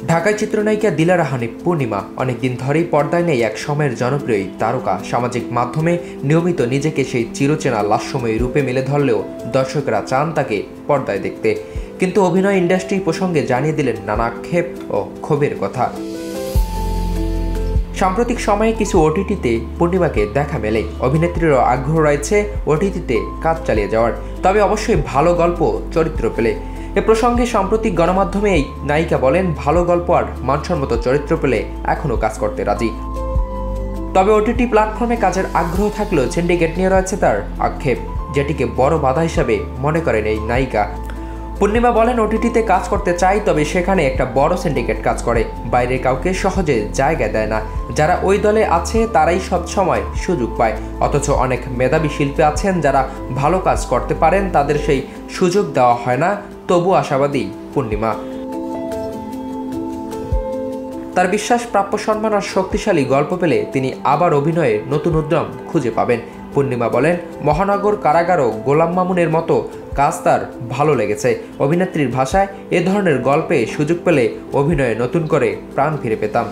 ঢাকায় চিত্রনায়িকা দিলারা হানিফ পূর্ণিমা অনেকদিন ধরেই পর্দায় নেই এক সময়ের জনপ্রিয় তারকা। সামাজিক মাধ্যমে নিয়মিত নিজেকে সেই চিরচেনা লাস্যময়ী রূপে মেলে ধরলেও দর্শকরা চান তাকে পর্দায় দেখতে। কিন্তু অভিনয় ইন্ডাস্ট্রি প্রসঙ্গে জানিয়ে দিলেন নানা আক্ষেপ ও ক্ষোভের কথা। সাম্প্রতিক সময়ে কিছু ওটিটিতে পূর্ণিমাকে দেখা মেলে। অভিনেত্রীরও আগ্রহ রয়েছে ওটিটিতে কাজ চালিয়ে যাওয়ার, তবে অবশ্যই ভালো গল্প চরিত্র পেলে। এ প্রসঙ্গে সাম্প্রতিক গণমাধ্যমে এই নায়িকা বলেন, ভালো গল্প আর মানসম্মত চরিত্র পেলে এখনও কাজ করতে রাজি। তবে ওটিটি প্ল্যাটফর্মে কাজের আগ্রহ থাকলেও সিন্ডিকেট নিয়ে রয়েছে তার আক্ষেপ, যেটিকে বড় বাধা হিসাবে মনে করেন এই নায়িকা। পূর্ণিমা বলেন, ওটিটিতে কাজ করতে চাই, তবে সেখানে একটা বড় সিন্ডিকেট কাজ করে, বাইরে কাউকে সহজে জায়গা দেয় না। যারা ওই দলে আছে তারাই সব সময় সুযোগ পায়, অথচ অনেক মেধাবী শিল্পী আছেন যারা ভালো কাজ করতে পারেন, তাদের সেই সুযোগ দেওয়া হয় না। তবু আশাবাদী পূর্ণিমা। তার বিশ্বাস, প্রাপ্য সম্মান আর শক্তিশালী গল্প পেলে তিনি আবার অভিনয়ের নতুন উদ্যম খুঁজে পাবেন। পূর্ণিমা বলেন, মহানগর কারাগার ও গোলাম মামুনের মতো কাজ তার ভালো লেগেছে। অভিনেত্রীর ভাষায়, এ ধরনের গল্পে সুযোগ পেলে অভিনয়ে নতুন করে প্রাণ ফিরে পেতাম।